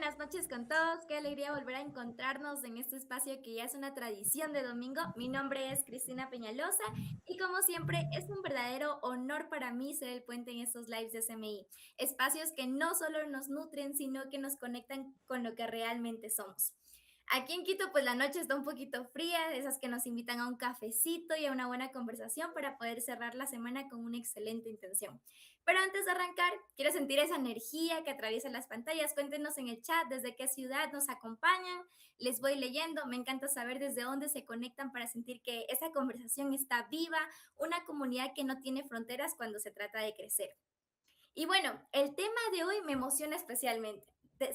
buenas noches con todos. Qué alegría volver a encontrarnos en este espacio que ya es una tradición de domingo. Mi nombre es Cristina Peñalosa y como siempre es un verdadero honor para mí ser el puente en estos lives de SMI. Espacios que no solo nos nutren, sino que nos conectan con lo que realmente somos. Aquí en Quito, pues la noche está un poquito fría, de esas que nos invitan a un cafecito y a una buena conversación para poder cerrar la semana con una excelente intención. Pero antes de arrancar, quiero sentir esa energía que atraviesa las pantallas. Cuéntenos en el chat desde qué ciudad nos acompañan. Les voy leyendo. Me encanta saber desde dónde se conectan para sentir que esa conversación está viva, una comunidad que no tiene fronteras cuando se trata de crecer. Y bueno, el tema de hoy me emociona especialmente.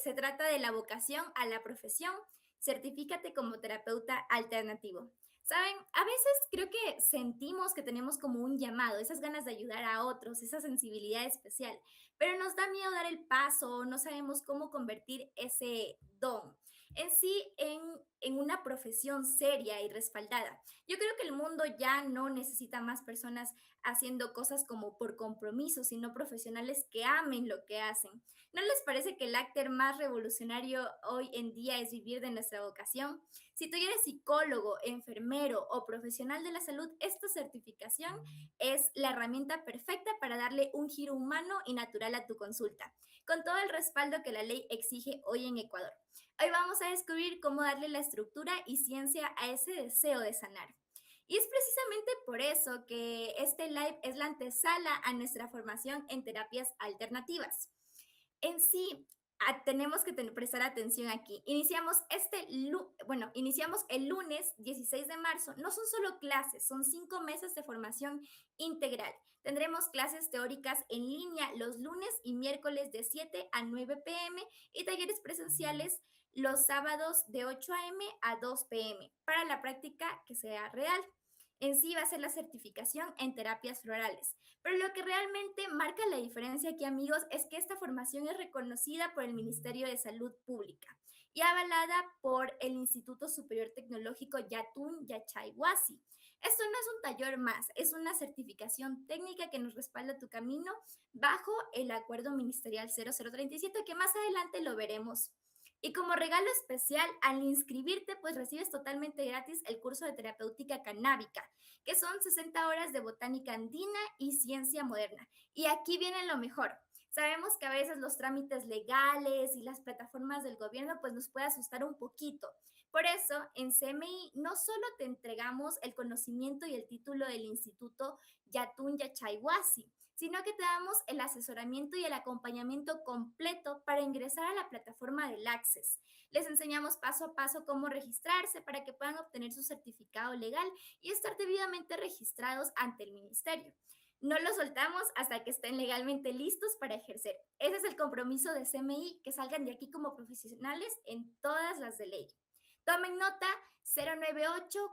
Se trata de la vocación a la profesión. Certifícate como terapeuta alternativo. Saben, a veces creo que sentimos que tenemos como un llamado, esas ganas de ayudar a otros, esa sensibilidad especial, pero nos da miedo dar el paso, no sabemos cómo convertir ese don en sí en una profesión seria y respaldada. Yo creo que el mundo ya no necesita más personas haciendo cosas como por compromiso, sino profesionales que amen lo que hacen. ¿No les parece que el acto más revolucionario hoy en día es vivir de nuestra vocación? Si tú eres psicólogo, enfermero o profesional de la salud, esta certificación es la herramienta perfecta para darle un giro humano y natural a tu consulta, con todo el respaldo que la ley exige hoy en Ecuador. Hoy vamos a descubrir cómo darle la estructura y ciencia a ese deseo de sanar. Y es precisamente por eso que este live es la antesala a nuestra formación en terapias alternativas. En sí, tenemos que prestar atención aquí. Iniciamos el lunes 16 de marzo. No son solo clases, son 5 meses de formación integral. Tendremos clases teóricas en línea los lunes y miércoles de 7 a 9 p.m. y talleres presenciales los sábados de 8 a.m. a 2 p.m. para la práctica que sea real. En sí va a ser la certificación en terapias florales. Pero lo que realmente marca la diferencia aquí, amigos, es que esta formación es reconocida por el Ministerio de Salud Pública y avalada por el Instituto Superior Tecnológico Yatún Yachayhuasi. Esto no es un taller más, es una certificación técnica que nos respalda tu camino bajo el Acuerdo Ministerial 0037, que más adelante lo veremos. Y como regalo especial, al inscribirte, pues recibes totalmente gratis el curso de terapéutica canábica, que son 60 horas de botánica andina y ciencia moderna. Y aquí viene lo mejor. Sabemos que a veces los trámites legales y las plataformas del gobierno pues nos puede asustar un poquito. Por eso, en CMI no solo te entregamos el conocimiento y el título del Instituto Yatún Yachayhuasi, sino que te damos el asesoramiento y el acompañamiento completo para ingresar a la plataforma del Access. Les enseñamos paso a paso cómo registrarse para que puedan obtener su certificado legal y estar debidamente registrados ante el ministerio. No los soltamos hasta que estén legalmente listos para ejercer. Ese es el compromiso de CMI, que salgan de aquí como profesionales en todas las de ley. Tomen nota: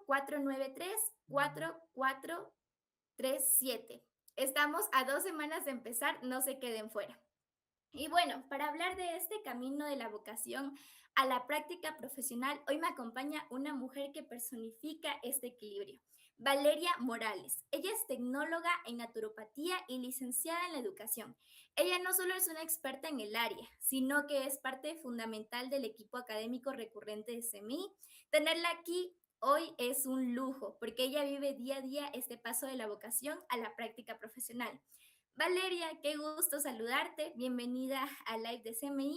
098-493-4437. Estamos a 2 semanas de empezar, no se queden fuera. Y bueno, para hablar de este camino de la vocación a la práctica profesional, hoy me acompaña una mujer que personifica este equilibrio, Valeria Morales. Ella es tecnóloga en naturopatía y licenciada en la educación. Ella no solo es una experta en el área, sino que es parte fundamental del equipo académico recurrente de CEMI. Tenerla aquí hoy es un lujo, porque ella vive día a día este paso de la vocación a la práctica profesional. Valeria, qué gusto saludarte. Bienvenida al live de CMI.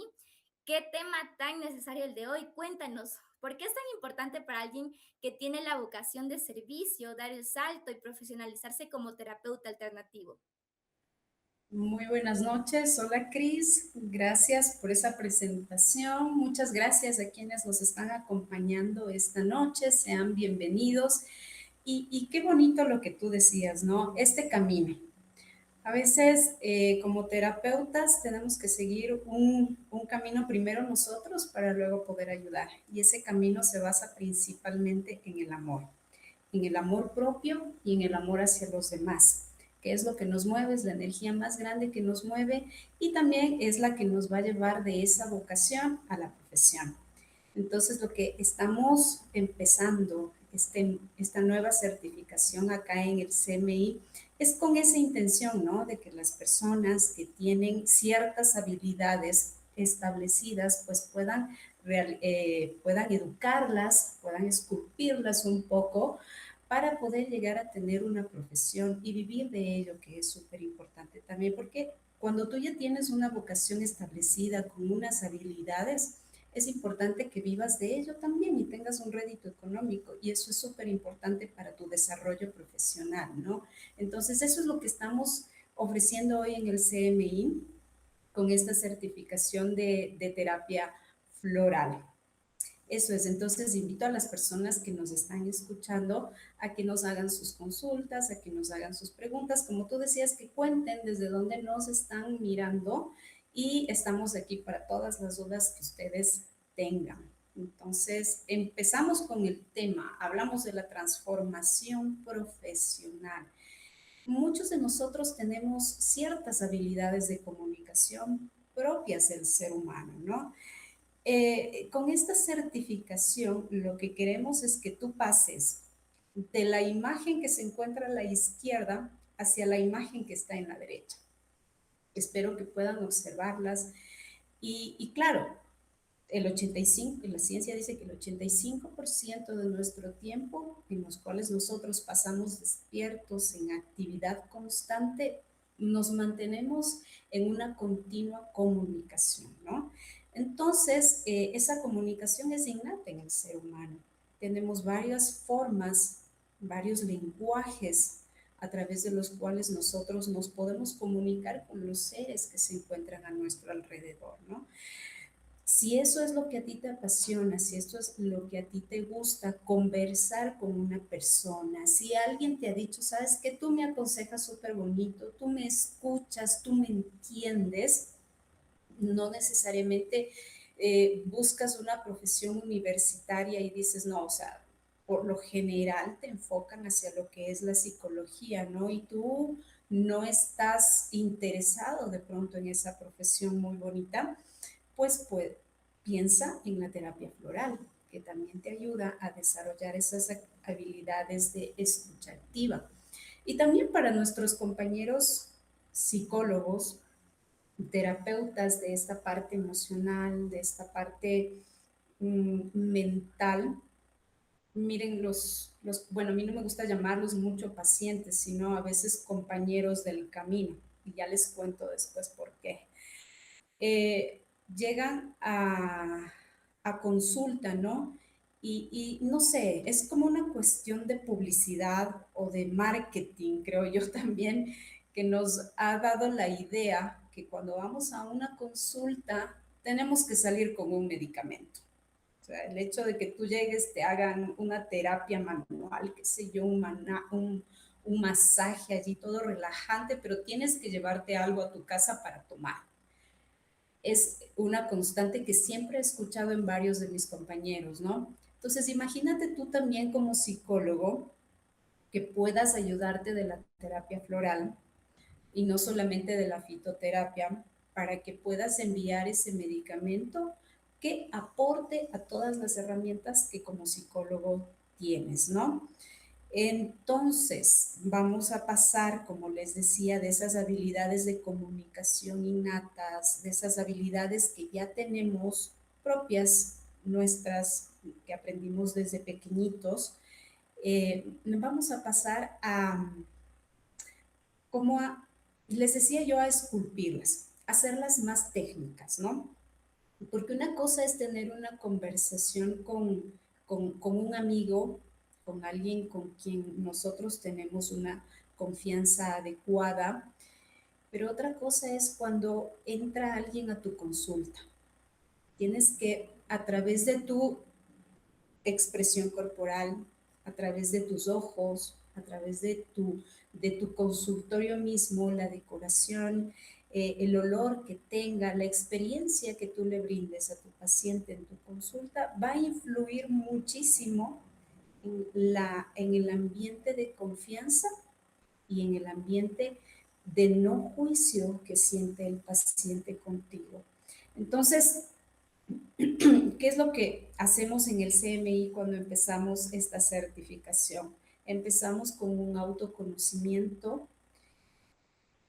Qué tema tan necesario el de hoy. Cuéntanos, ¿por qué es tan importante para alguien que tiene la vocación de servicio dar el salto y profesionalizarse como terapeuta alternativo? Muy buenas noches, hola Cris, gracias por esa presentación, muchas gracias a quienes nos están acompañando esta noche, sean bienvenidos y qué bonito lo que tú decías, ¿no? Este camino. A veces como terapeutas tenemos que seguir un camino primero nosotros para luego poder ayudar y ese camino se basa principalmente en el amor propio y en el amor hacia los demás, que es lo que nos mueve, es la energía más grande que nos mueve y también es la que nos va a llevar de esa vocación a la profesión. Entonces, lo que estamos empezando, esta nueva certificación acá en el CMI, es con esa intención, ¿no? De que las personas que tienen ciertas habilidades establecidas, pues puedan educarlas, puedan esculpirlas un poco para poder llegar a tener una profesión y vivir de ello, que es súper importante también, porque cuando tú ya tienes una vocación establecida con unas habilidades, es importante que vivas de ello también y tengas un rédito económico, y eso es súper importante para tu desarrollo profesional, ¿no? Entonces, eso es lo que estamos ofreciendo hoy en el CMI con esta certificación de terapia floral. Eso es, entonces invito a las personas que nos están escuchando a que nos hagan sus consultas, a que nos hagan sus preguntas, como tú decías, que cuenten desde dónde nos están mirando, y estamos aquí para todas las dudas que ustedes tengan. Entonces, empezamos con el tema, hablamos de la transformación profesional. Muchos de nosotros tenemos ciertas habilidades de comunicación propias del ser humano, ¿no? Con esta certificación, lo que queremos es que tú pases de la imagen que se encuentra a la izquierda hacia la imagen que está en la derecha. Espero que puedan observarlas. Y claro, el 85, la ciencia dice que el 85% de nuestro tiempo en los cuales nosotros pasamos despiertos en actividad constante, nos mantenemos en una continua comunicación, ¿no? Entonces, esa comunicación es innata en el ser humano. Tenemos varias formas, varios lenguajes a través de los cuales nosotros nos podemos comunicar con los seres que se encuentran a nuestro alrededor, ¿no? Si eso es lo que a ti te apasiona, si esto es lo que a ti te gusta, conversar con una persona, si alguien te ha dicho, sabes que tú me aconsejas súper bonito, tú me escuchas, tú me entiendes, no necesariamente buscas una profesión universitaria y dices, no, o sea, por lo general te enfocan hacia lo que es la psicología, ¿no? Y tú no estás interesado de pronto en esa profesión muy bonita, pues piensa en la terapia floral, que también te ayuda a desarrollar esas habilidades de escucha activa. Y también para nuestros compañeros psicólogos, terapeutas de esta parte emocional, de esta parte mental, miren bueno, a mí no me gusta llamarlos mucho pacientes, sino a veces compañeros del camino, y ya les cuento después por qué. Llegan a consulta, ¿no? Y no sé, es como una cuestión de publicidad o de marketing, creo yo también, que nos ha dado la idea que cuando vamos a una consulta tenemos que salir con un medicamento. O sea, el hecho de que tú llegues, te hagan una terapia manual, qué sé yo, un masaje allí todo relajante, pero tienes que llevarte algo a tu casa para tomar, es una constante que siempre he escuchado en varios de mis compañeros, ¿no? Entonces, imagínate tú también como psicólogo que puedas ayudarte de la terapia floral y no solamente de la fitoterapia, para que puedas enviar ese medicamento que aporte a todas las herramientas que como psicólogo tienes, ¿no? Entonces, vamos a pasar, como les decía, de esas habilidades de comunicación innatas, de esas habilidades que ya tenemos propias nuestras, que aprendimos desde pequeñitos, vamos a pasar como les decía yo, a esculpirlas, hacerlas más técnicas, ¿no? Porque una cosa es tener una conversación con un amigo, con alguien con quien nosotros tenemos una confianza adecuada, pero otra cosa es cuando entra alguien a tu consulta. Tienes que, a través de tu expresión corporal, a través de tus ojos, a través de tu consultorio mismo, la decoración, el olor que tenga, la experiencia que tú le brindes a tu paciente en tu consulta, va a influir muchísimo en el ambiente de confianza y en el ambiente de no juicio que siente el paciente contigo. Entonces, ¿qué es lo que hacemos en el CMI cuando empezamos esta certificación? Empezamos con un autoconocimiento,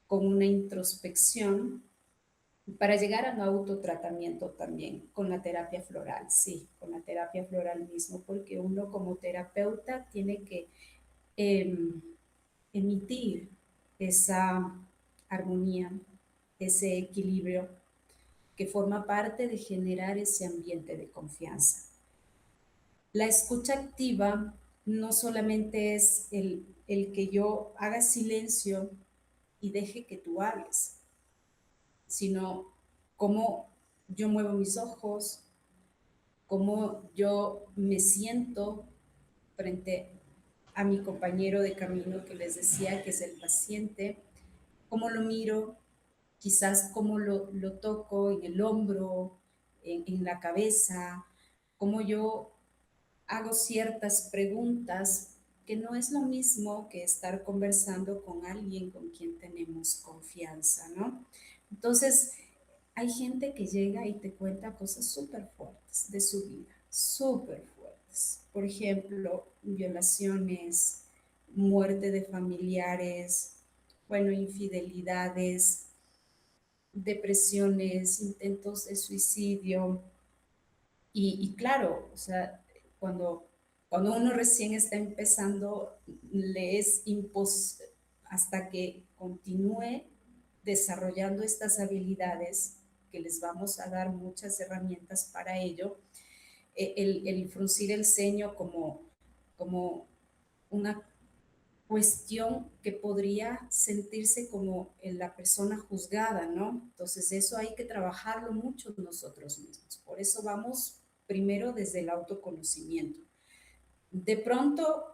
con una introspección, para llegar a un autotratamiento también, con la terapia floral, sí, con la terapia floral mismo, porque uno como terapeuta tiene que eh, emitir esa armonía, ese equilibrio que forma parte de generar ese ambiente de confianza. La escucha activa no solamente es el que yo haga silencio y deje que tú hables, sino cómo yo muevo mis ojos, cómo yo me siento frente a mi compañero de camino que les decía que es el paciente, cómo lo miro, quizás cómo lo toco en el hombro, en la cabeza, cómo yo hago ciertas preguntas que no es lo mismo que estar conversando con alguien con quien tenemos confianza, ¿no? Entonces, hay gente que llega y te cuenta cosas súper fuertes de su vida, súper fuertes. Por ejemplo, violaciones, muerte de familiares, bueno, infidelidades, depresiones, intentos de suicidio. Y claro, o sea, cuando uno recién está empezando, le es imposible, hasta que continúe desarrollando estas habilidades, que les vamos a dar muchas herramientas para ello, el fruncir el ceño como una cuestión que podría sentirse como en la persona juzgada, ¿no? Entonces eso hay que trabajarlo mucho nosotros mismos. Por eso vamos primero desde el autoconocimiento. De pronto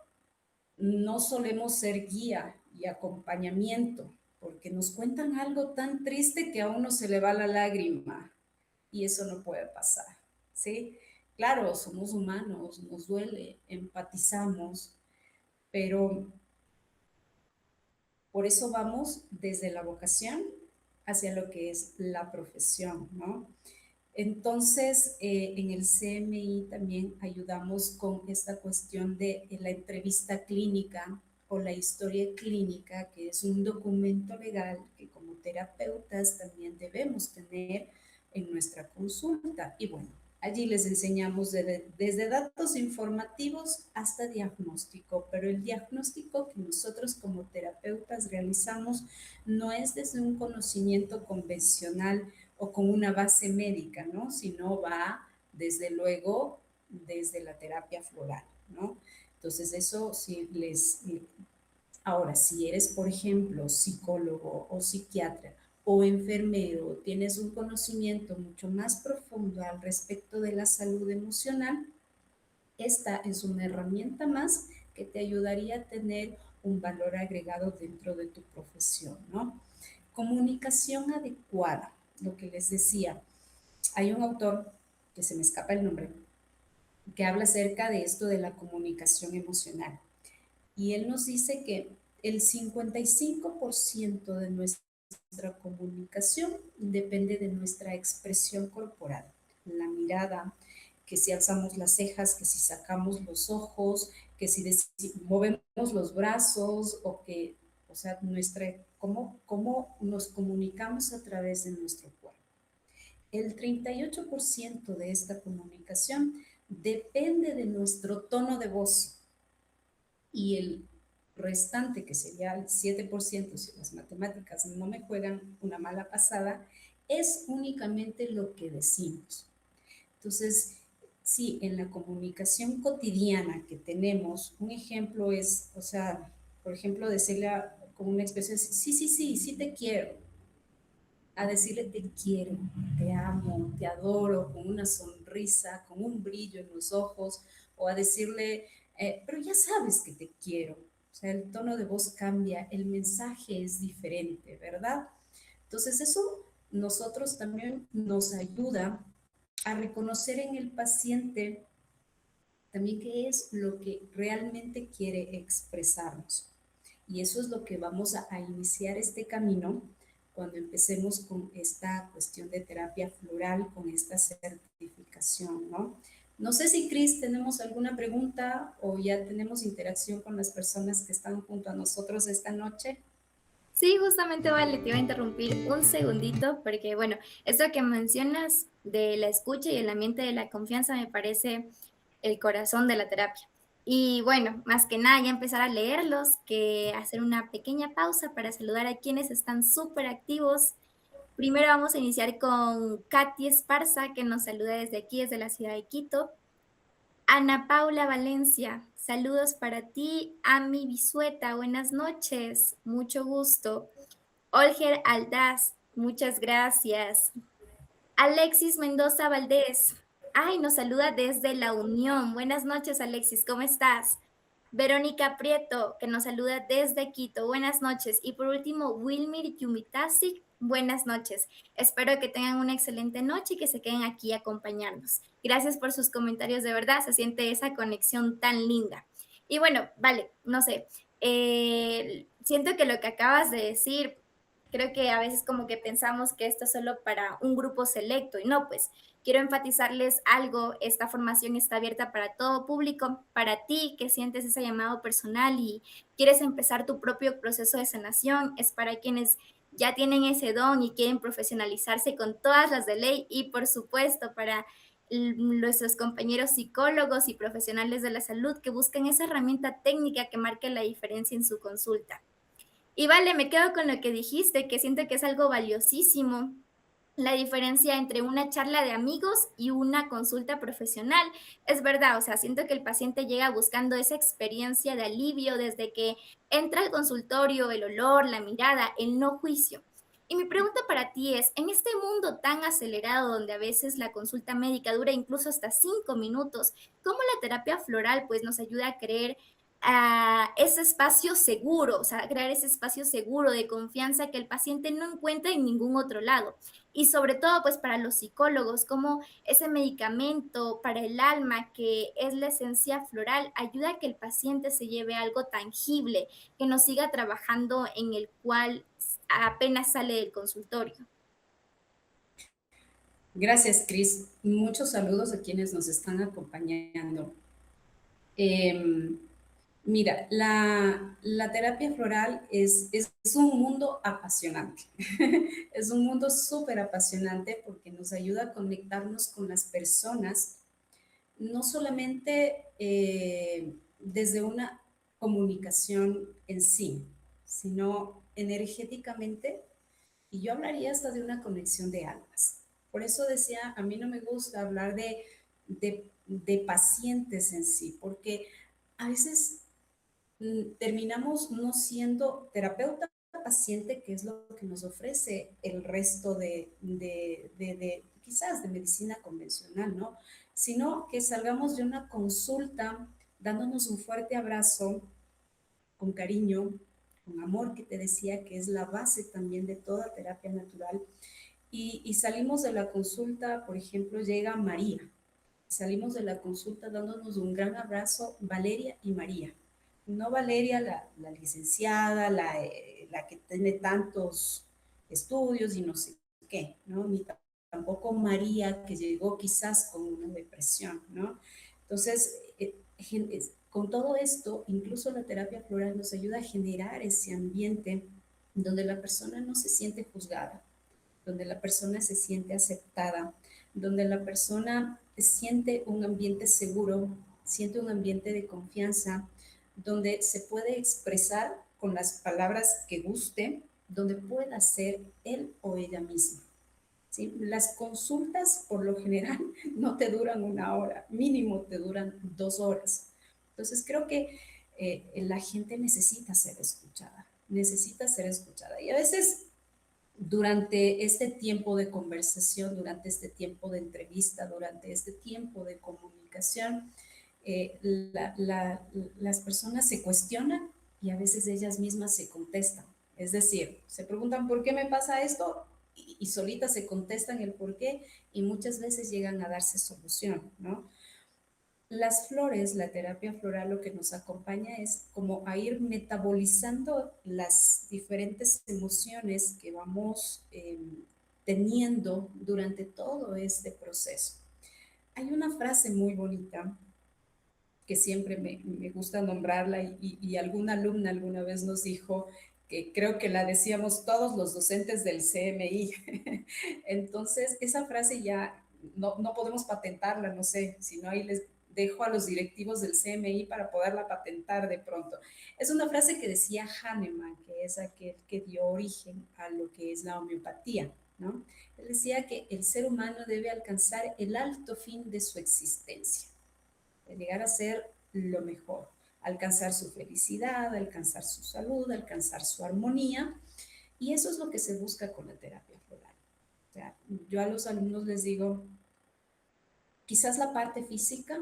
no solemos ser guía y acompañamiento, porque nos cuentan algo tan triste que a uno se le va la lágrima y eso no puede pasar, ¿sí? Claro, somos humanos, nos duele, empatizamos, pero por eso vamos desde la vocación hacia lo que es la profesión, ¿no? Entonces, en el CMI también ayudamos con esta cuestión de la entrevista clínica o la historia clínica, que es un documento legal que como terapeutas también debemos tener en nuestra consulta. Y bueno, allí les enseñamos desde datos informativos hasta diagnóstico, pero el diagnóstico que nosotros como terapeutas realizamos no es desde un conocimiento convencional o con una base médica, ¿no? Sino va, desde luego, desde la terapia floral, ¿no? Entonces, eso sí les... Ahora, si eres, por ejemplo, psicólogo o psiquiatra o enfermero, tienes un conocimiento mucho más profundo al respecto de la salud emocional, esta es una herramienta más que te ayudaría a tener un valor agregado dentro de tu profesión, ¿no? Comunicación adecuada, lo que les decía. Hay un autor, que se me escapa el nombre, que habla acerca de esto de la comunicación emocional. Y él nos dice que el 55% de nuestra comunicación depende de nuestra expresión corporal, la mirada, que si alzamos las cejas, que si sacamos los ojos, que si movemos los brazos o que, o sea, cómo nos comunicamos a través de nuestro cuerpo. El 38% de esta comunicación depende de nuestro tono de voz y el restante, que sería el 7%, si las matemáticas no me juegan una mala pasada, es únicamente lo que decimos. Entonces, sí, en la comunicación cotidiana que tenemos, un ejemplo es, o sea, por ejemplo, decirle con una expresión, sí, sí, sí, sí te quiero, a decirle te quiero, te amo, te adoro, con una sonrisa, con un brillo en los ojos, o a decirle, pero ya sabes que te quiero. O sea, el tono de voz cambia, el mensaje es diferente, ¿verdad? Entonces eso nosotros también nos ayuda a reconocer en el paciente también qué es lo que realmente quiere expresarnos. Y eso es lo que vamos a iniciar este camino cuando empecemos con esta cuestión de terapia floral, con esta certificación, ¿no? No sé si, Cris, tenemos alguna pregunta o ya tenemos interacción con las personas que están junto a nosotros esta noche. Sí, justamente vale, te iba a interrumpir un segundito porque, bueno, esto que mencionas de la escucha y el ambiente de la confianza me parece el corazón de la terapia. Y bueno, más que nada, ya empezar a leerlos, que hacer una pequeña pausa para saludar a quienes están súper activos. Primero vamos a iniciar con Katy Esparza, que nos saluda desde aquí, desde la ciudad de Quito. Ana Paula Valencia, saludos para ti. Ami Bisueta, buenas noches, mucho gusto. Olger Aldaz, muchas gracias. Alexis Mendoza Valdés, ay, nos saluda desde La Unión. Buenas noches, Alexis, ¿cómo estás? Verónica Prieto, que nos saluda desde Quito. Buenas noches. Y por último, Wilmir Yumitasic, buenas noches. Espero que tengan una excelente noche y que se queden aquí a acompañarnos. Gracias por sus comentarios, de verdad, se siente esa conexión tan linda. Y bueno, vale, no sé, siento que lo que acabas de decir, creo que a veces como que pensamos que esto es solo para un grupo selecto y no, pues quiero enfatizarles algo, esta formación está abierta para todo público, para ti que sientes ese llamado personal y quieres empezar tu propio proceso de sanación, es para quienes ya tienen ese don y quieren profesionalizarse con todas las de ley y por supuesto para nuestros compañeros psicólogos y profesionales de la salud que buscan esa herramienta técnica que marque la diferencia en su consulta. Y vale, me quedo con lo que dijiste, que siento que es algo valiosísimo, la diferencia entre una charla de amigos y una consulta profesional. Es verdad, o sea, siento que el paciente llega buscando esa experiencia de alivio desde que entra al consultorio, el olor, la mirada, el no juicio. Y mi pregunta para ti es, en este mundo tan acelerado donde a veces la consulta médica dura incluso hasta 5 minutos, ¿cómo la terapia floral pues nos ayuda a creer ese espacio seguro, o sea, crear ese espacio seguro de confianza que el paciente no encuentra en ningún otro lado? Y sobre todo, pues para los psicólogos, como ese medicamento para el alma, que es la esencia floral, ayuda a que el paciente se lleve algo tangible, que no siga trabajando en el cual apenas sale del consultorio. Gracias, Cris. Muchos saludos a quienes nos están acompañando. Eh, Mira, la terapia floral es un mundo apasionante. Es un mundo súper apasionante porque nos ayuda a conectarnos con las personas, no solamente desde una comunicación en sí, sino energéticamente, y yo hablaría hasta de una conexión de almas. Por eso decía, a mí no me gusta hablar de pacientes en sí, porque a veces terminamos no siendo terapeuta paciente, que es lo que nos ofrece el resto de quizás de medicina convencional, ¿no? Sino que salgamos de una consulta dándonos un fuerte abrazo, con cariño, con amor, que te decía que es la base también de toda terapia natural. Y salimos de la consulta, por ejemplo, llega María. Salimos de la consulta dándonos un gran abrazo, Valeria y María. No Valeria, la licenciada, la que tiene tantos estudios y no sé qué, ¿no? Ni tampoco María, que llegó quizás con una depresión, ¿no? Entonces, con todo esto, incluso la terapia floral nos ayuda a generar ese ambiente donde la persona no se siente juzgada, donde la persona se siente aceptada, donde la persona siente un ambiente seguro, siente un ambiente de confianza, donde se puede expresar con las palabras que guste, donde pueda ser él o ella misma. ¿Sí? Las consultas por lo general no te duran 1 hora, mínimo te duran 2 horas. Entonces creo que la gente necesita ser escuchada. Y a veces durante este tiempo de conversación, durante este tiempo de entrevista, durante este tiempo de comunicación, las personas se cuestionan y a veces ellas mismas se contestan. Es decir, se preguntan por qué me pasa esto y solitas se contestan el por qué y muchas veces llegan a darse solución, ¿no? Las flores, la terapia floral, lo que nos acompaña es como a ir metabolizando las diferentes emociones que vamos teniendo durante todo este proceso. Hay una frase muy bonita que siempre me gusta nombrarla y alguna alumna alguna vez nos dijo que creo que la decíamos todos los docentes del CMI. Entonces, esa frase ya no podemos patentarla, no sé, si no ahí les dejo a los directivos del CMI para poderla patentar de pronto. Es una frase que decía Hahnemann, que es aquel que dio origen a lo que es la homeopatía, ¿no? Él decía que el ser humano debe alcanzar el alto fin de su existencia, de llegar a ser lo mejor, alcanzar su felicidad, alcanzar su salud, alcanzar su armonía, y eso es lo que se busca con la terapia floral. O sea, yo a los alumnos les digo, quizás la parte física,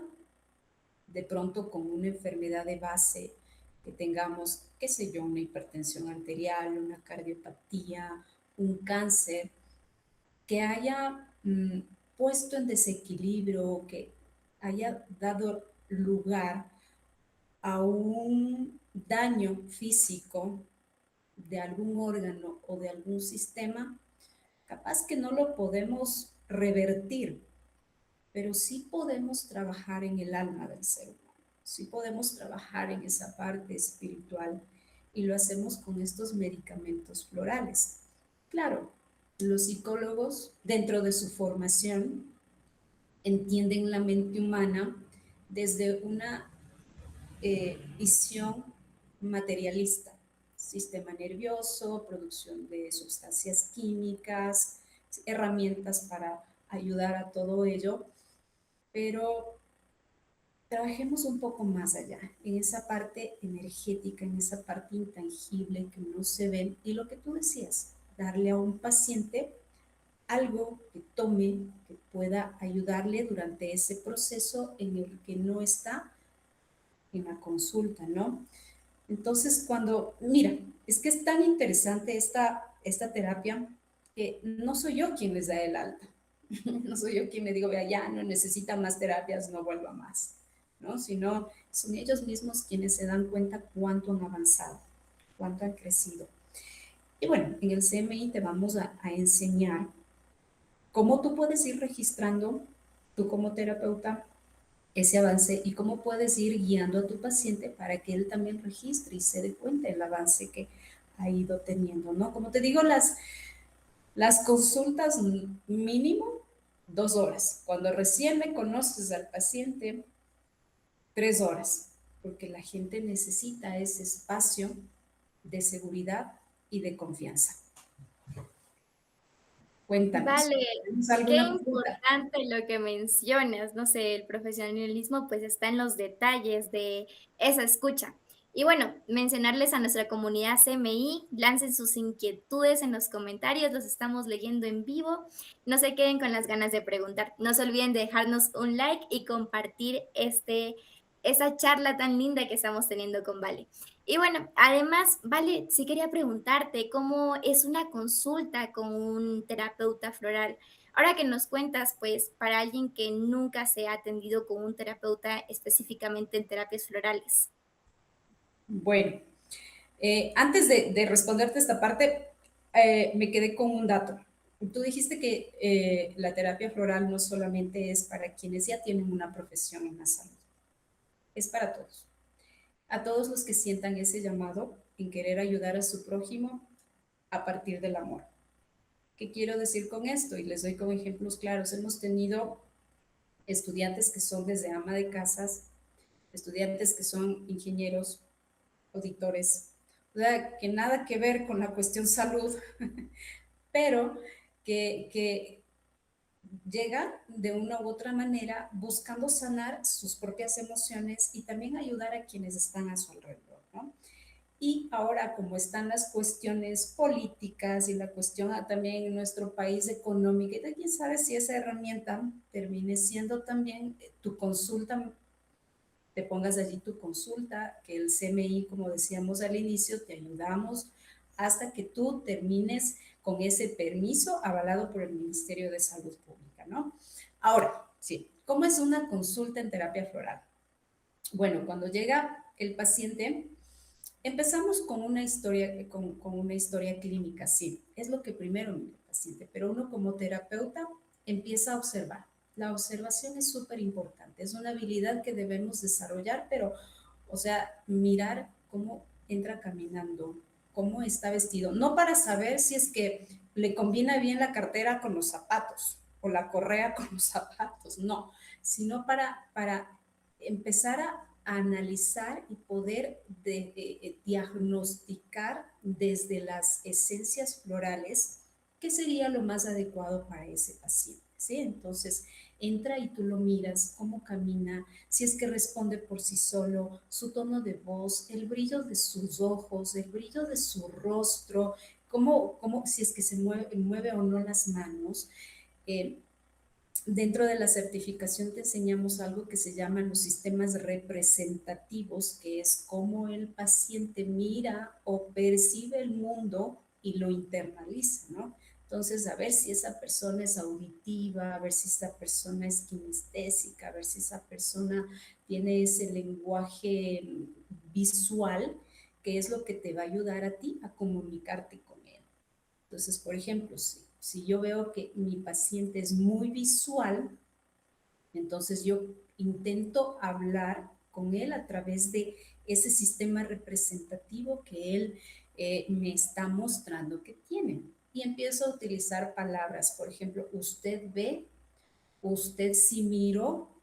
de pronto con una enfermedad de base, que tengamos, qué sé yo, una hipertensión arterial, una cardiopatía, un cáncer, que haya puesto en desequilibrio, que haya dado lugar a un daño físico de algún órgano o de algún sistema, capaz que no lo podemos revertir, pero sí podemos trabajar en el alma del ser humano, sí podemos trabajar en esa parte espiritual y lo hacemos con estos medicamentos florales. Claro, los psicólogos, dentro de su formación, entienden la mente humana desde una visión materialista, sistema nervioso, producción de sustancias químicas, herramientas para ayudar a todo ello, pero trabajemos un poco más allá, en esa parte energética, en esa parte intangible que no se ve, y lo que tú decías, darle a un paciente algo que tome, que pueda ayudarle durante ese proceso en el que no está en la consulta, ¿no? Entonces, mira, es que es tan interesante esta terapia que no soy yo quien les da el alta, no soy yo quien le digo, vea, ya no necesita más terapias, no vuelva más, ¿no? Sino son ellos mismos quienes se dan cuenta cuánto han avanzado, cuánto han crecido. Y bueno, en el CMI te vamos a enseñar cómo tú puedes ir registrando, tú como terapeuta, ese avance y cómo puedes ir guiando a tu paciente para que él también registre y se dé cuenta del avance que ha ido teniendo, ¿no? Como te digo, las consultas mínimo 2 horas. Cuando recién le conoces al paciente, 3 horas, porque la gente necesita ese espacio de seguridad y de confianza. Cuéntanos, Vale, ¿tienes qué alguna pregunta? importante lo que mencionas. No sé, el profesionalismo pues está en los detalles de esa escucha. Y bueno, mencionarles a nuestra comunidad CMI, lancen sus inquietudes en los comentarios, los estamos leyendo en vivo. No se queden con las ganas de preguntar. No se olviden de dejarnos un like y compartir esa charla tan linda que estamos teniendo con Vale. Y bueno, además, Vale, sí quería preguntarte cómo es una consulta con un terapeuta floral. Ahora que nos cuentas, pues, para alguien que nunca se ha atendido con un terapeuta específicamente en terapias florales. Bueno, antes de responderte esta parte, me quedé con un dato. Tú dijiste que la terapia floral no solamente es para quienes ya tienen una profesión en la salud, es para todos. A todos los que sientan ese llamado en querer ayudar a su prójimo a partir del amor. ¿Qué quiero decir con esto? Y les doy como ejemplos claros. Hemos tenido estudiantes que son desde ama de casas, estudiantes que son ingenieros, auditores, o sea, que nada que ver con la cuestión salud, pero que llegan de una u otra manera buscando sanar sus propias emociones y también ayudar a quienes están a su alrededor, ¿no? Y ahora, como están las cuestiones políticas y la cuestión también en nuestro país económica, y quién sabe si esa herramienta termine siendo también tu consulta, te pongas allí tu consulta, que el CMI, como decíamos al inicio, te ayudamos hasta que tú termines con ese permiso avalado por el Ministerio de Salud Pública, ¿no? Ahora, sí, ¿cómo es una consulta en terapia floral? Bueno, cuando llega el paciente, empezamos con una historia clínica, sí, es lo que primero mira el paciente, pero uno como terapeuta empieza a observar. La observación es súper importante, es una habilidad que debemos desarrollar, pero, o sea, mirar cómo entra caminando, cómo está vestido, no para saber si es que le combina bien la cartera con los zapatos o la correa con los zapatos, no, sino para empezar a analizar y poder diagnosticar desde las esencias florales qué sería lo más adecuado para ese paciente, ¿sí? Entonces, entra y tú lo miras, cómo camina, si es que responde por sí solo, su tono de voz, el brillo de sus ojos, el brillo de su rostro, si es que se mueve o no las manos. Eh, Dentro de la certificación te enseñamos algo que se llaman los sistemas representativos, que es cómo el paciente mira o percibe el mundo y lo internaliza, ¿no? Entonces, a ver si esa persona es auditiva, a ver si esa persona es kinestésica, a ver si esa persona tiene ese lenguaje visual, que es lo que te va a ayudar a ti a comunicarte con él. Entonces, por ejemplo, si yo veo que mi paciente es muy visual, entonces yo intento hablar con él a través de ese sistema representativo que él me está mostrando que tiene. Y empiezo a utilizar palabras, por ejemplo, usted ve, usted sí miró,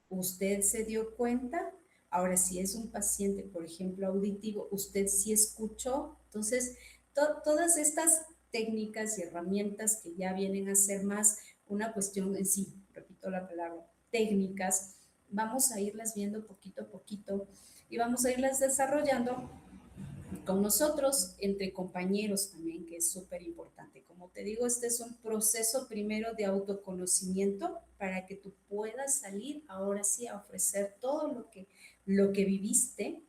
usted se dio cuenta. Ahora, si es un paciente, por ejemplo, auditivo, usted sí escuchó. Entonces, todas estas técnicas y herramientas que ya vienen a ser más una cuestión en sí, repito la palabra, técnicas, vamos a irlas viendo poquito a poquito y vamos a irlas desarrollando con nosotros, entre compañeros también, que es súper importante. Como te digo, este es un proceso primero de autoconocimiento para que tú puedas salir ahora sí a ofrecer todo lo que viviste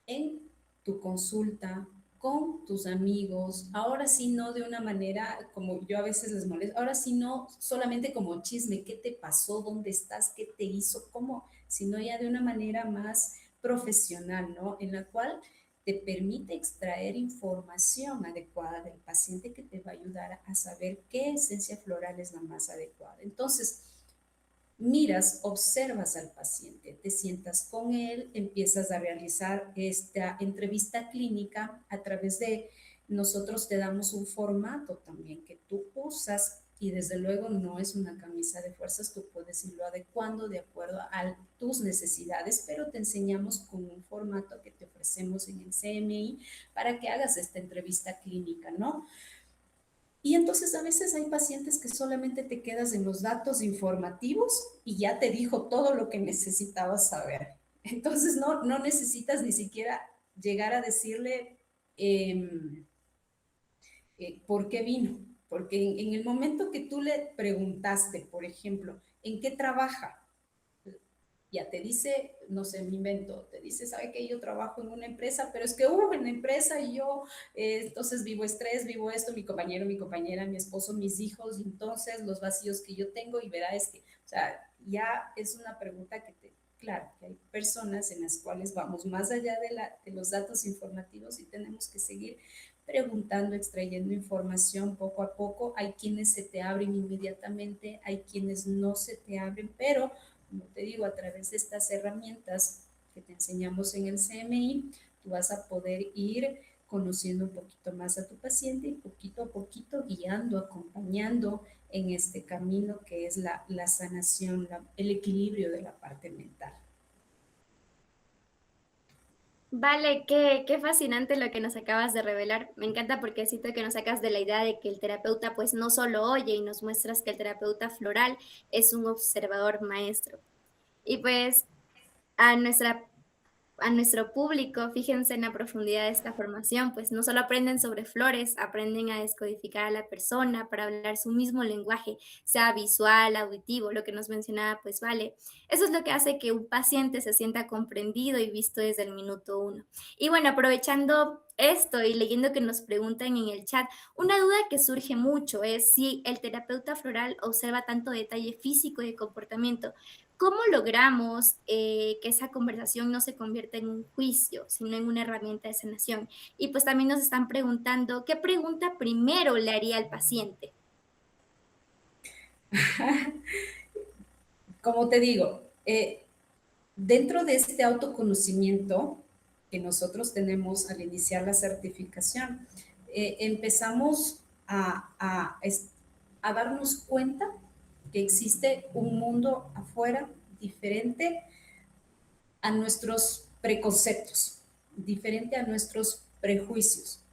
en tu consulta con tus amigos, ahora sí no de una manera como yo a veces les molesto, ahora sí no solamente como chisme, ¿qué te pasó? ¿Dónde estás? ¿Qué te hizo? ¿Cómo? Sino ya de una manera más profesional, ¿no? En la cual te permite extraer información adecuada del paciente que te va a ayudar a saber qué esencia floral es la más adecuada. Entonces, miras, observas al paciente, te sientas con él, empiezas a realizar esta entrevista clínica a través de nosotros te damos un formato también que tú usas y desde luego no es una camisa de fuerzas, tú puedes irlo adecuando de acuerdo a tus necesidades, pero te enseñamos con un formato que te ofrecemos en el CMI para que hagas esta entrevista clínica, ¿no? Y entonces a veces hay pacientes que solamente te quedas en los datos informativos y ya te dijo todo lo que necesitabas saber. Entonces no necesitas ni siquiera llegar a decirle por qué vino. Porque en el momento que tú le preguntaste, por ejemplo, ¿en qué trabaja? Ya te dice, no sé, me invento, te dice, sabe que yo trabajo en una empresa, pero es que en la empresa y yo, entonces vivo estrés, vivo esto, mi compañero, mi compañera, mi esposo, mis hijos, y entonces los vacíos que yo tengo y verá es que, o sea, ya es una pregunta que te, claro, que hay personas en las cuales vamos más allá de los datos informativos y tenemos que seguir preguntando, extrayendo información poco a poco. Hay quienes se te abren inmediatamente, hay quienes no se te abren, pero como te digo, a través de estas herramientas que te enseñamos en el CMI, tú vas a poder ir conociendo un poquito más a tu paciente y poquito a poquito guiando, acompañando en este camino que es la sanación, el equilibrio de la parte mental. Vale, qué fascinante lo que nos acabas de revelar. Me encanta porque siento que nos sacas de la idea de que el terapeuta pues no solo oye y nos muestras que el terapeuta floral es un observador maestro. Y pues a nuestra a nuestro público, fíjense en la profundidad de esta formación, pues no solo aprenden sobre flores, aprenden a descodificar a la persona para hablar su mismo lenguaje, sea visual, auditivo, lo que nos mencionaba, pues vale. Eso es lo que hace que un paciente se sienta comprendido y visto desde el minuto uno. Y bueno, aprovechando esto y leyendo que nos preguntan en el chat, una duda que surge mucho es si el terapeuta floral observa tanto detalle físico y de comportamiento. ¿Cómo logramos que esa conversación no se convierta en un juicio, sino en una herramienta de sanación? Y pues también nos están preguntando, ¿qué pregunta primero le haría al paciente? Como te digo, dentro de este autoconocimiento, que nosotros tenemos al iniciar la certificación, empezamos a darnos cuenta que existe un mundo afuera diferente a nuestros preconceptos, diferente a nuestros prejuicios.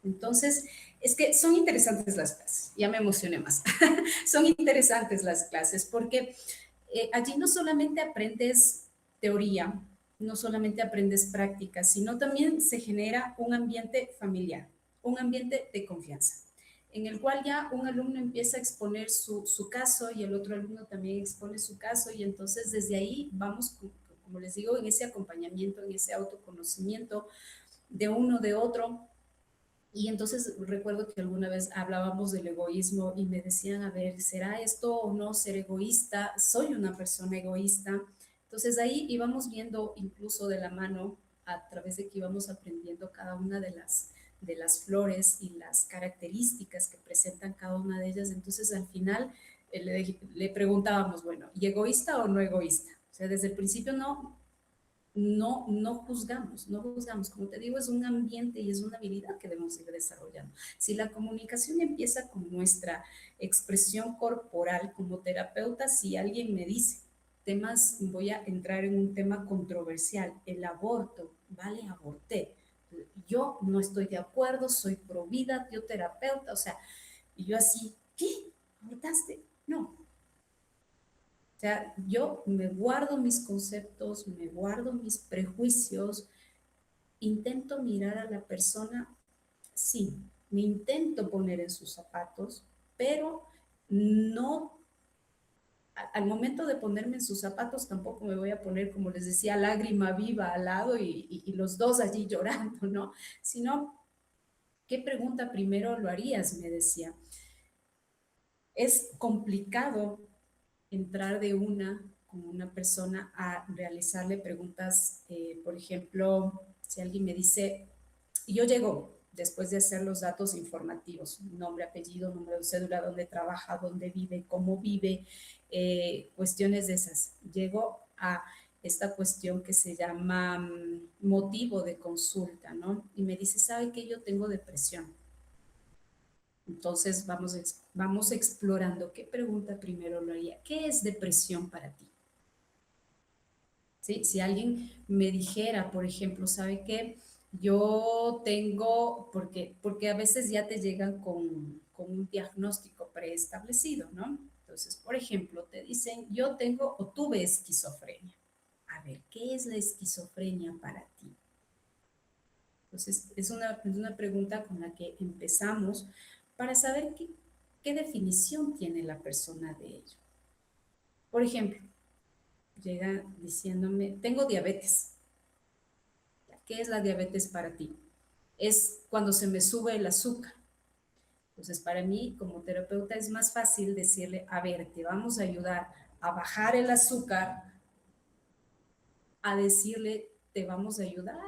Entonces, es que son interesantes las clases, ya me emocioné más, son interesantes las clases porque allí no solamente aprendes teoría, no solamente aprendes prácticas, sino también se genera un ambiente familiar, un ambiente de confianza, en el cual ya un alumno empieza a exponer su caso y el otro alumno también expone su caso y entonces desde ahí vamos, como les digo, en ese acompañamiento, en ese autoconocimiento de uno, de otro. Y entonces recuerdo que alguna vez hablábamos del egoísmo y me decían, a ver, ¿será esto o no ser egoísta? ¿Soy una persona egoísta? Entonces ahí íbamos viendo incluso de la mano, a través de que íbamos aprendiendo cada una de las flores y las características que presentan cada una de ellas. Entonces al final le preguntábamos, bueno, ¿y egoísta o no egoísta? O sea, desde el principio no juzgamos, no juzgamos. Como te digo, es un ambiente y es una habilidad que debemos ir desarrollando. Si la comunicación empieza con nuestra expresión corporal como terapeuta, si alguien me dice temas, voy a entrar en un tema controversial, el aborto, vale, aborté. Yo no estoy de acuerdo, soy pro vida, yo terapeuta, o sea, y yo así, ¿qué? ¿Abortaste? No, o sea, yo me guardo mis conceptos, me guardo mis prejuicios, intento mirar a la persona, sí, me intento poner en sus zapatos, pero no, al momento de ponerme en sus zapatos tampoco me voy a poner, como les decía, lágrima viva al lado y los dos allí llorando, ¿no? Sino, ¿qué pregunta primero lo harías? Me decía. Es complicado entrar de una con una persona a realizarle preguntas, por ejemplo, si alguien me dice, y yo llego después de hacer los datos informativos, nombre, apellido, número de cédula, dónde trabaja, dónde vive, cómo vive, cuestiones de esas. Llego a esta cuestión que se llama motivo de consulta, ¿no? Y me dice, ¿sabe que yo tengo depresión? Entonces vamos explorando qué pregunta primero lo haría. ¿Qué es depresión para ti? ¿Sí? Si alguien me dijera, por ejemplo, ¿sabe qué? Yo tengo, porque a veces ya te llegan con un diagnóstico preestablecido, ¿no? Entonces, por ejemplo, te dicen, yo tengo o tuve esquizofrenia. A ver, ¿qué es la esquizofrenia para ti? Entonces, es una pregunta con la que empezamos para saber qué definición tiene la persona de ello. Por ejemplo, llega diciéndome, tengo diabetes. ¿Qué es la diabetes para ti? Es cuando se me sube el azúcar. Entonces, para mí, como terapeuta, es más fácil decirle, a ver, te vamos a ayudar a bajar el azúcar, a decirle, te vamos a ayudar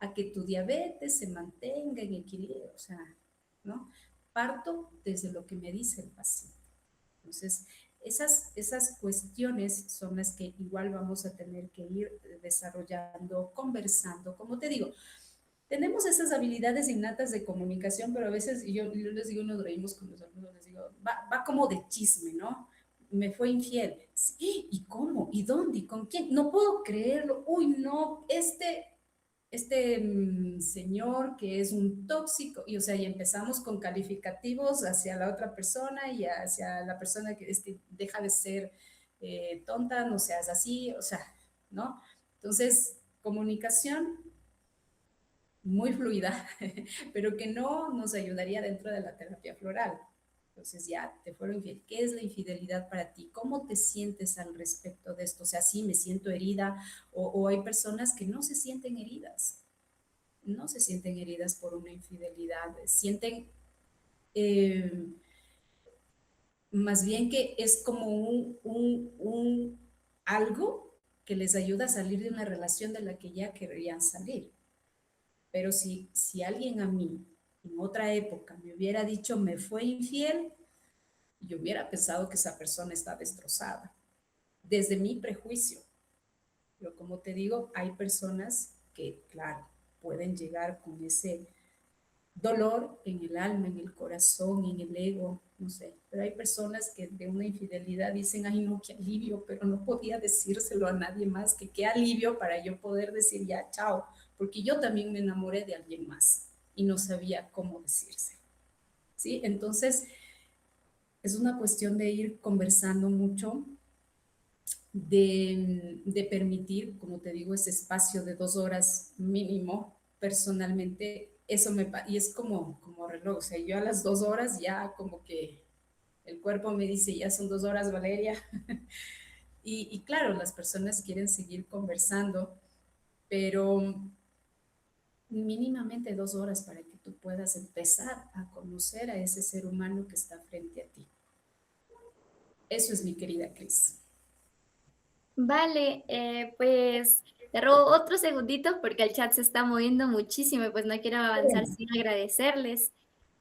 a que tu diabetes se mantenga en equilibrio, o sea, ¿no? Parto desde lo que me dice el paciente. Entonces, esas cuestiones son las que igual vamos a tener que ir desarrollando, conversando. Como te digo, tenemos esas habilidades innatas de comunicación, pero a veces yo les digo, nos reímos con los alumnos, les digo, va como de chisme, ¿no? Me fue infiel. Sí, ¿y cómo? ¿Y dónde? ¿Y con quién? No puedo creerlo. Uy, no, señor que es un tóxico, y o sea, y empezamos con calificativos hacia la otra persona y hacia la persona que, es que deja de ser tonta, no seas así, o sea, ¿no? Entonces, comunicación muy fluida, pero que no nos ayudaría dentro de la terapia floral. Entonces ya te fueron infiel. ¿Qué es la infidelidad para ti? ¿Cómo te sientes al respecto de esto? O sea, sí, me siento herida o hay personas que no se sienten heridas, no se sienten heridas por una infidelidad, sienten eh, más bien que es como algo que les ayuda a salir de una relación de la que ya querían salir. Pero si alguien a mí en otra época me hubiera dicho me fue infiel, yo hubiera pensado que esa persona está destrozada, desde mi prejuicio. Pero como te digo, hay personas que, claro, pueden llegar con ese dolor en el alma, en el corazón, en el ego, no sé. Pero hay personas que de una infidelidad dicen, ay no, qué alivio, pero no podía decírselo a nadie más, que qué alivio para yo poder decir ya, chao, porque yo también me enamoré de alguien más y no sabía cómo decirse. ¿Sí? Entonces, es una cuestión de ir conversando mucho, de permitir, como te digo, ese espacio de 2 horas mínimo. Personalmente, eso y es como reloj, o sea, yo a las 2 horas ya como que el cuerpo me dice, ya son 2 horas, Valeria. Y claro, las personas quieren seguir conversando, pero mínimamente 2 horas para que tú puedas empezar a conocer a ese ser humano que está frente a ti. Eso es mi querida Cris. Vale, pues te robo otro segundito porque el chat se está moviendo muchísimo y pues no quiero avanzar sin agradecerles.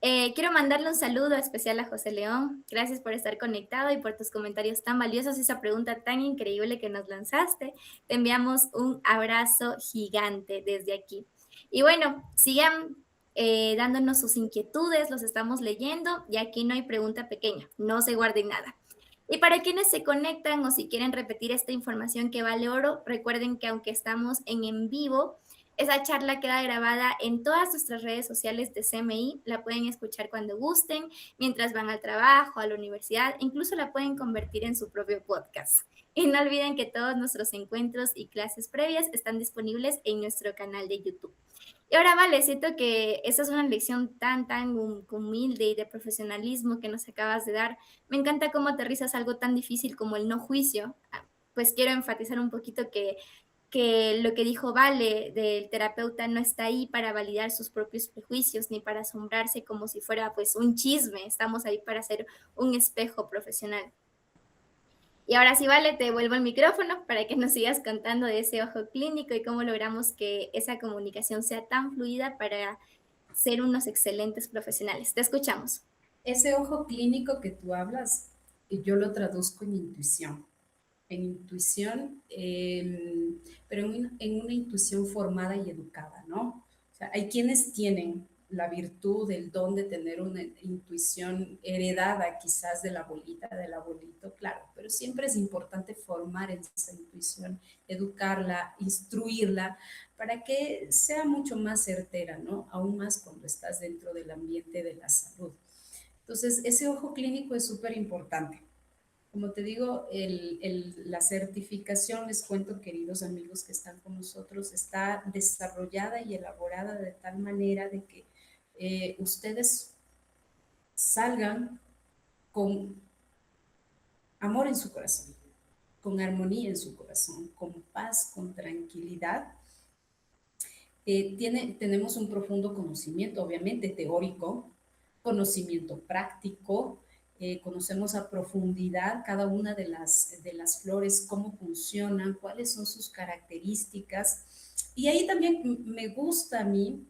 Quiero mandarle un saludo especial a José León. Gracias por estar conectado y por tus comentarios tan valiosos, esa pregunta tan increíble que nos lanzaste. Te enviamos un abrazo gigante desde aquí. Y bueno, sigan dándonos sus inquietudes, los estamos leyendo y aquí no hay pregunta pequeña, no se guarden nada. Y para quienes se conectan o si quieren repetir esta información que vale oro, recuerden que aunque estamos en vivo, esa charla queda grabada en todas nuestras redes sociales de CMI. La pueden escuchar cuando gusten, mientras van al trabajo, a la universidad, incluso la pueden convertir en su propio podcast. Y no olviden que todos nuestros encuentros y clases previas están disponibles en nuestro canal de YouTube. Y ahora, vale, siento que esta es una lección tan humilde y de profesionalismo que nos acabas de dar. Me encanta cómo aterrizas algo tan difícil como el no juicio. Pues quiero enfatizar un poquito que lo que dijo Vale del terapeuta no está ahí para validar sus propios prejuicios ni para asombrarse como si fuera pues un chisme. Estamos ahí para ser un espejo profesional. Y ahora sí, Vale, te devuelvo el micrófono para que nos sigas contando de ese ojo clínico y cómo logramos que esa comunicación sea tan fluida para ser unos excelentes profesionales. Te escuchamos. Ese ojo clínico que tú hablas, yo lo traduzco en intuición, pero en una intuición formada y educada, ¿no? O sea, hay quienes tienen la virtud, el don de tener una intuición heredada quizás de la abuelita, del abuelito, claro, pero siempre es importante formar esa intuición, educarla, instruirla, para que sea mucho más certera, ¿no? Aún más cuando estás dentro del ambiente de la salud. Entonces, ese ojo clínico es súper importante. Como te digo, la certificación, les cuento, queridos amigos que están con nosotros, está desarrollada y elaborada de tal manera de que ustedes salgan con amor en su corazón, con armonía en su corazón, con paz, con tranquilidad. Tenemos un profundo conocimiento, obviamente teórico, conocimiento práctico, conocemos a profundidad cada una de las flores, cómo funcionan, cuáles son sus características. Y ahí también me gusta a mí,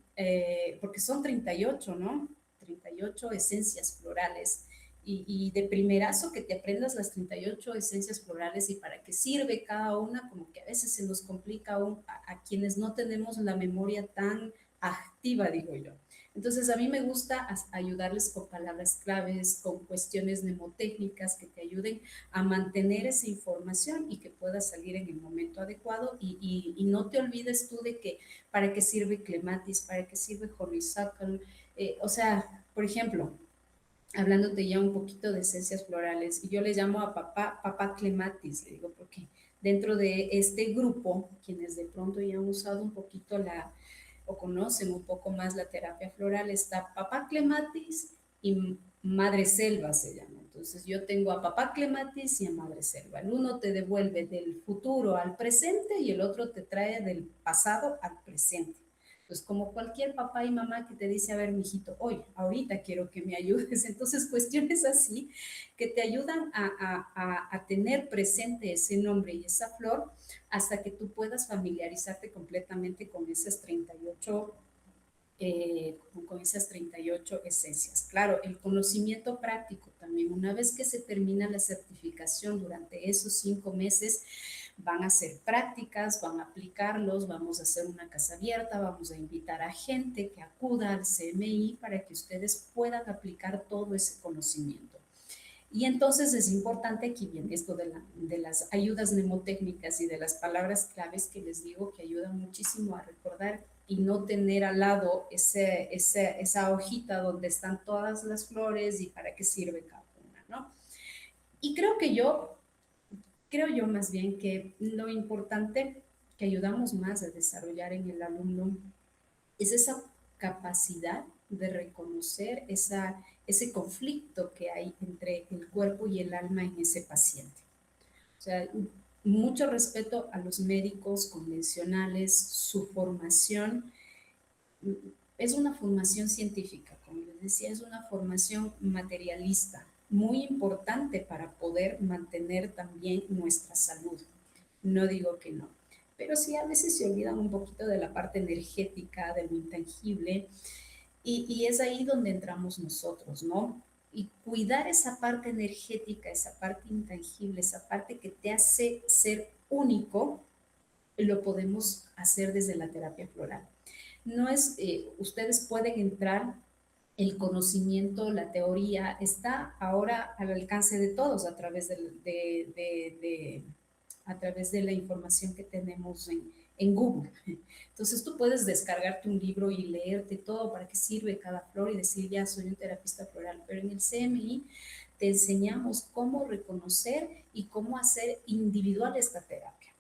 porque son 38, ¿no? 38 esencias florales. Y de primerazo que te aprendas las 38 esencias florales y para qué sirve cada una, como que a veces se nos complica a quienes no tenemos la memoria tan activa, digo yo. Entonces, a mí me gusta ayudarles con palabras claves, con cuestiones mnemotécnicas que te ayuden a mantener esa información y que pueda salir en el momento adecuado. Y no te olvides tú de que para qué sirve clematis, para qué sirve honeysuckle. O sea, por ejemplo, hablándote ya un poquito de esencias florales, y yo le llamo a papá clematis, le digo, porque dentro de este grupo, quienes de pronto ya han usado un poquito o conocen un poco más la terapia floral, está papá clematis y madre selva se llama. Entonces yo tengo a papá clematis y a madre selva. El uno te devuelve del futuro al presente y el otro te trae del pasado al presente. Pues como cualquier papá y mamá que te dice, a ver, mijito, hoy, ahorita quiero que me ayudes. Entonces, cuestiones así que te ayudan a tener presente ese nombre y esa flor hasta que tú puedas familiarizarte completamente con esas 38 esencias. Claro, el conocimiento práctico también, una vez que se termina la certificación durante esos 5 meses, Van a hacer prácticas, van a aplicarlos, vamos a hacer una casa abierta, vamos a invitar a gente que acuda al CMI para que ustedes puedan aplicar todo ese conocimiento. Y entonces es importante aquí viene esto de las ayudas mnemotécnicas y de las palabras claves que les digo que ayudan muchísimo a recordar y no tener al lado esa hojita donde están todas las flores y para qué sirve cada una, ¿no? Y creo yo más bien que lo importante que ayudamos más a desarrollar en el alumno es esa capacidad de reconocer ese conflicto que hay entre el cuerpo y el alma en ese paciente. O sea, mucho respeto a los médicos convencionales, su formación es una formación científica, como les decía, es una formación materialista, muy importante para poder mantener también nuestra salud. No digo que no, pero sí a veces se olvidan un poquito de la parte energética, de lo intangible, y es ahí donde entramos nosotros, ¿no? Y cuidar esa parte energética, esa parte intangible, esa parte que te hace ser único, lo podemos hacer desde la terapia floral. No es, ustedes pueden entrar, el conocimiento, la teoría está ahora al alcance de todos a través de la información que tenemos en Google. Entonces tú puedes descargarte un libro y leerte todo para qué sirve cada flor y decir, ya soy un terapista floral, pero en el CMI te enseñamos cómo reconocer y cómo hacer individual esta terapia,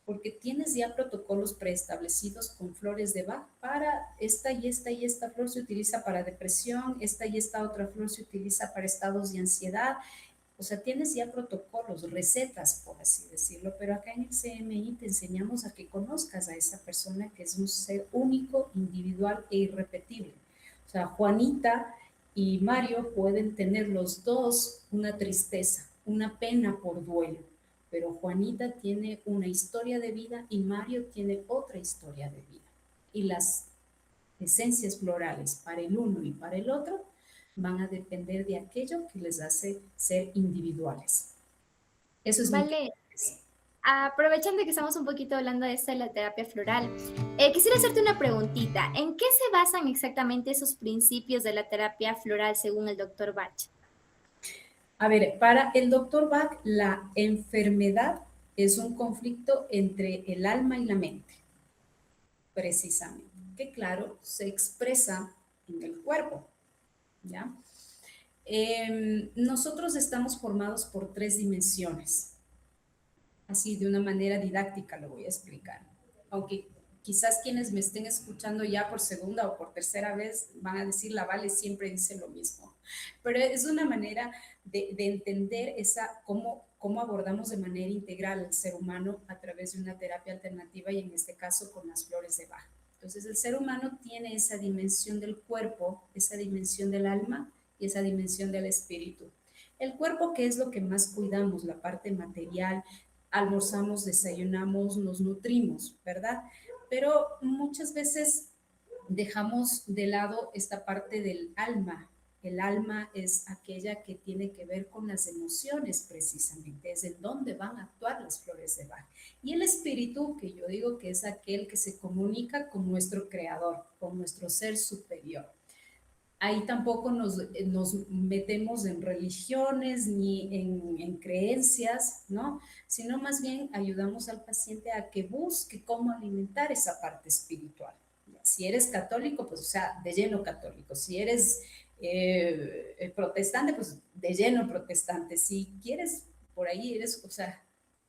porque tienes ya protocolos preestablecidos con flores de Bach para esta y esta y esta flor se utiliza para depresión, esta y esta otra flor se utiliza para estados de ansiedad. O sea, tienes ya protocolos, recetas, por así decirlo, pero acá en el CMI te enseñamos a que conozcas a esa persona que es un ser único, individual e irrepetible. O sea, Juanita y Mario pueden tener los dos una tristeza, una pena por duelo, pero Juanita tiene una historia de vida y Mario tiene otra historia de vida. Y las esencias florales para el uno y para el otro van a depender de aquello que les hace ser individuales. Eso es mi... Vale, aprovechando que estamos un poquito hablando de esto de la terapia floral, quisiera hacerte una preguntita. ¿En qué se basan exactamente esos principios de la terapia floral según el doctor Bach? A ver, para el doctor Bach, la enfermedad es un conflicto entre el alma y la mente, precisamente, que claro, se expresa en el cuerpo, ¿ya? Nosotros estamos formados por tres dimensiones. Así, de una manera didáctica lo voy a explicar. Aunque quizás quienes me estén escuchando ya por segunda o por tercera vez van a decir, la Vale siempre dice lo mismo. Pero es una manera de entender cómo abordamos de manera integral al ser humano a través de una terapia alternativa y en este caso con las flores de Bach. Entonces el ser humano tiene esa dimensión del cuerpo, esa dimensión del alma y esa dimensión del espíritu. El cuerpo, ¿qué es lo que más cuidamos? La parte material, almorzamos, desayunamos, nos nutrimos, ¿verdad? Pero muchas veces dejamos de lado esta parte del alma. El alma es aquella que tiene que ver con las emociones precisamente, es en donde van a actuar las flores de Bach. Y el espíritu, que yo digo que es aquel que se comunica con nuestro creador, con nuestro ser superior. Ahí tampoco nos metemos en religiones ni en creencias, ¿no? Sino más bien ayudamos al paciente a que busque cómo alimentar esa parte espiritual. Si eres católico, pues, o sea, de lleno católico. Si eres protestante, pues de lleno protestante. Si quieres, por ahí eres, o sea,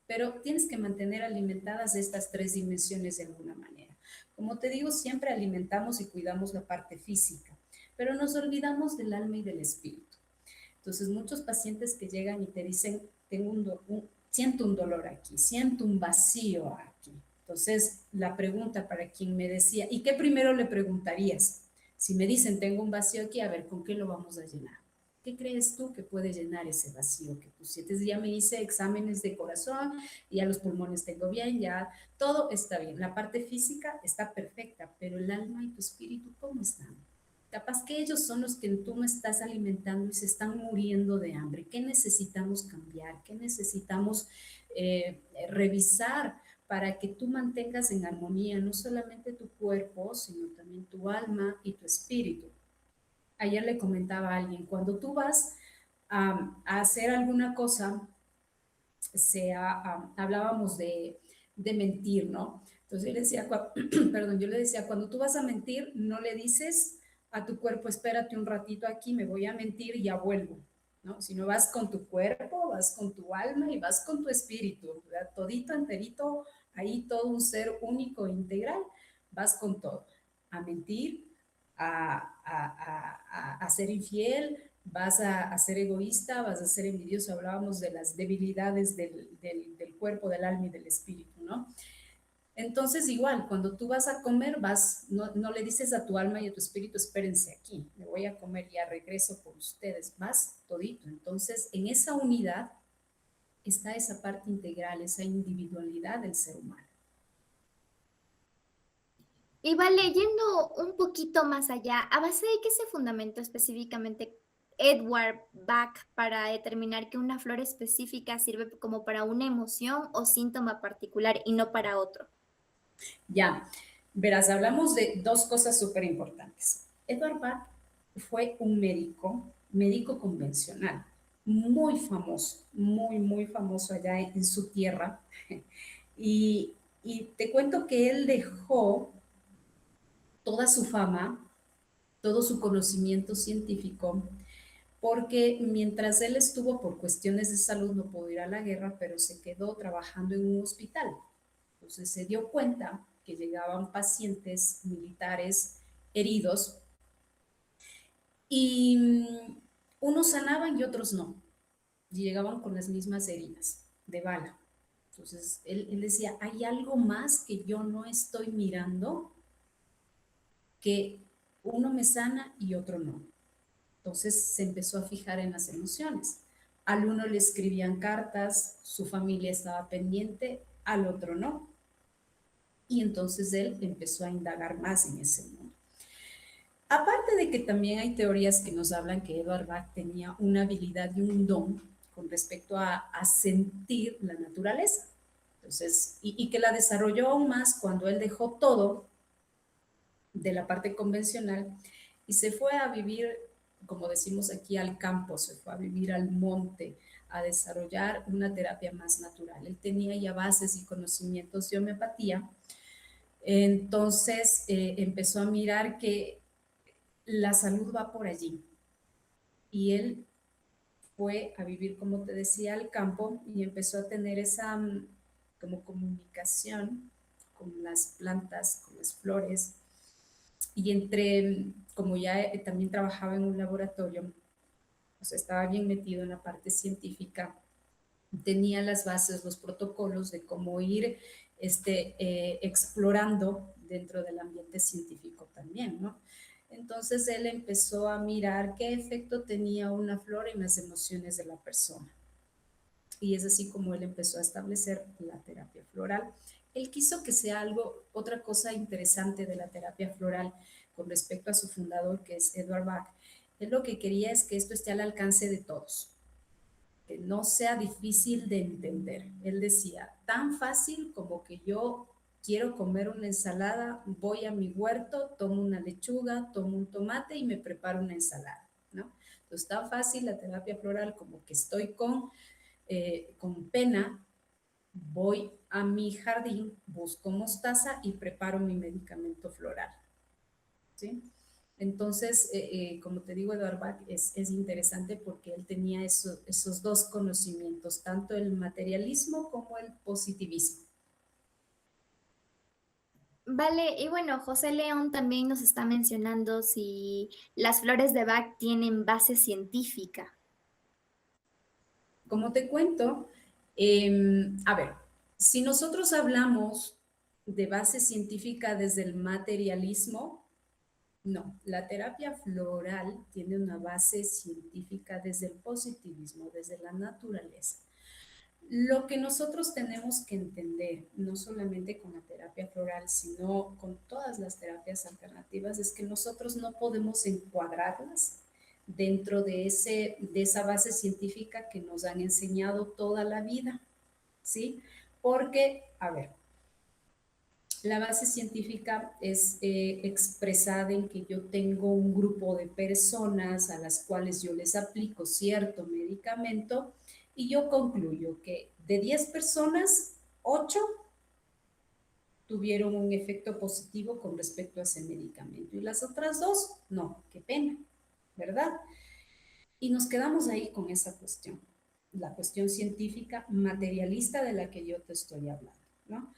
pero tienes que mantener alimentadas estas tres dimensiones de alguna manera. Como te digo, siempre alimentamos y cuidamos la parte física, pero nos olvidamos del alma y del espíritu. Entonces, muchos pacientes que llegan y te dicen, siento un dolor aquí, siento un vacío aquí. Entonces, la pregunta para quien me decía, ¿y qué primero le preguntarías? Si me dicen, tengo un vacío aquí, a ver, ¿con qué lo vamos a llenar? ¿Qué crees tú que puede llenar ese vacío que tú sientes? Ya me hice exámenes de corazón, ya los pulmones tengo bien, ya todo está bien. La parte física está perfecta, pero el alma y tu espíritu, ¿cómo están? Capaz que ellos son los que tú no estás alimentando y se están muriendo de hambre. ¿Qué necesitamos cambiar? ¿Qué necesitamos revisar para que tú mantengas en armonía no solamente tu cuerpo, sino también tu alma y tu espíritu? Ayer le comentaba a alguien, cuando tú vas a hacer alguna cosa, hablábamos de mentir, ¿no? Entonces yo le decía, perdón, yo le decía, cuando tú vas a mentir, no le dices a tu cuerpo, espérate un ratito aquí, me voy a mentir y ya vuelvo, ¿no? Sino vas con tu cuerpo, vas con tu alma y vas con tu espíritu, ¿verdad? Todito, enterito, ahí todo un ser único, integral, vas con todo, a mentir, a ser infiel, vas a ser egoísta, vas a ser envidioso. Hablábamos de las debilidades del cuerpo, del alma y del espíritu, ¿no? Entonces, igual, cuando tú vas a comer, no le dices a tu alma y a tu espíritu, espérense aquí, me voy a comer, ya regreso por ustedes, vas todito. Entonces, en esa unidad está esa parte integral, esa individualidad del ser humano. Y va leyendo un poquito más allá, ¿a base de qué se fundamentó específicamente Edward Bach para determinar que una flor específica sirve como para una emoción o síntoma particular y no para otro? Ya, verás, hablamos de dos cosas súper importantes. Edward Bach fue un médico, médico convencional, muy famoso, muy famoso allá en su tierra. Y te cuento que él dejó toda su fama, todo su conocimiento científico, porque mientras él estuvo por cuestiones de salud, no pudo ir a la guerra, pero se quedó trabajando en un hospital. Entonces se dio cuenta que llegaban pacientes militares heridos y unos sanaban y otros no. Y llegaban con las mismas heridas de bala. Entonces él decía, hay algo más que yo no estoy mirando, que uno me sana y otro no. Entonces se empezó a fijar en las emociones. Al uno le escribían cartas, su familia estaba pendiente, al otro no. Y entonces él empezó a indagar más en ese mundo. Aparte de que también hay teorías que nos hablan que Edward Bach tenía una habilidad y un don con respecto a sentir la naturaleza. Entonces, y que la desarrolló aún más cuando él dejó todo de la parte convencional y se fue a vivir, como decimos aquí, al campo, se fue a vivir al monte, a desarrollar una terapia más natural. Él tenía ya bases y conocimientos de homeopatía, entonces empezó a mirar que la salud va por allí. Y él fue a vivir, como te decía, al campo y empezó a tener esa como comunicación con las plantas, con las flores. Y entre, como ya también trabajaba en un laboratorio, o sea, estaba bien metido en la parte científica, tenía las bases, los protocolos de cómo ir explorando dentro del ambiente científico también, ¿no? Entonces él empezó a mirar qué efecto tenía una flor en las emociones de la persona. Y es así como él empezó a establecer la terapia floral. Él quiso que sea algo, otra cosa interesante de la terapia floral con respecto a su fundador, que es Edward Bach. Él lo que quería es que esto esté al alcance de todos, que no sea difícil de entender. Él decía, tan fácil como que yo quiero comer una ensalada, voy a mi huerto, tomo una lechuga, tomo un tomate y me preparo una ensalada, ¿no? Entonces, tan fácil la terapia floral como que estoy con pena, voy a mi jardín, busco mostaza y preparo mi medicamento floral, ¿sí? Entonces, como te digo, Eduard Bach es interesante porque él tenía esos dos conocimientos, tanto el materialismo como el positivismo. Vale, y bueno, José León también nos está mencionando si las flores de Bach tienen base científica. Como te cuento, a ver, si nosotros hablamos de base científica desde el materialismo, no, la terapia floral tiene una base científica desde el positivismo, desde la naturaleza. Lo que nosotros tenemos que entender, no solamente con la terapia floral, sino con todas las terapias alternativas, es que nosotros no podemos encuadrarlas dentro de esa base científica que nos han enseñado toda la vida, ¿sí? Porque, a ver, la base científica es expresada en que yo tengo un grupo de personas a las cuales yo les aplico cierto medicamento y yo concluyo que de 10 personas, 8 tuvieron un efecto positivo con respecto a ese medicamento y las otras 2, no, qué pena, ¿verdad? Y nos quedamos ahí con esa cuestión, la cuestión científica materialista de la que yo te estoy hablando, ¿no?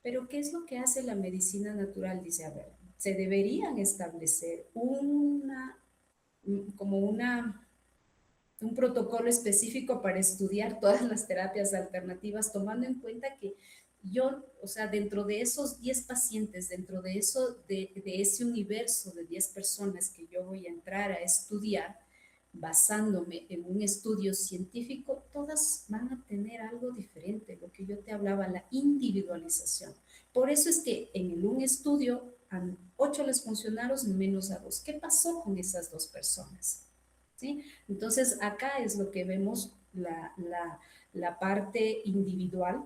Pero ¿qué es lo que hace la medicina natural? Dice, a ver, se deberían establecer como un protocolo específico para estudiar todas las terapias alternativas, tomando en cuenta que yo, o sea, dentro de esos 10 pacientes, dentro de eso, de ese universo de 10 personas que yo voy a entrar a estudiar, basándome en un estudio científico, todas van a tener algo diferente, lo que yo te hablaba, la individualización. Por eso es que en un estudio a 8 les funcionaron menos a 2. ¿Qué pasó con esas 2 personas? ¿Sí? Entonces, acá es lo que vemos la parte individual.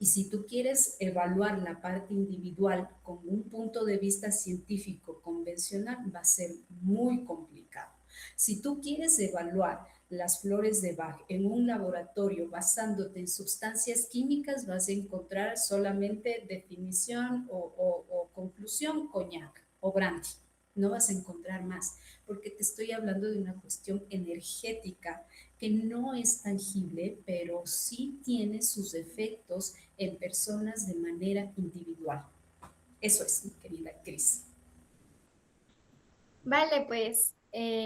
Y si tú quieres evaluar la parte individual con un punto de vista científico convencional, va a ser muy complicado. Si tú quieres evaluar las flores de Bach en un laboratorio basándote en sustancias químicas, vas a encontrar solamente definición o conclusión, coñac o brandy. No vas a encontrar más, porque te estoy hablando de una cuestión energética que no es tangible, pero sí tiene sus efectos en personas de manera individual. Eso es, mi querida Cris. Vale, pues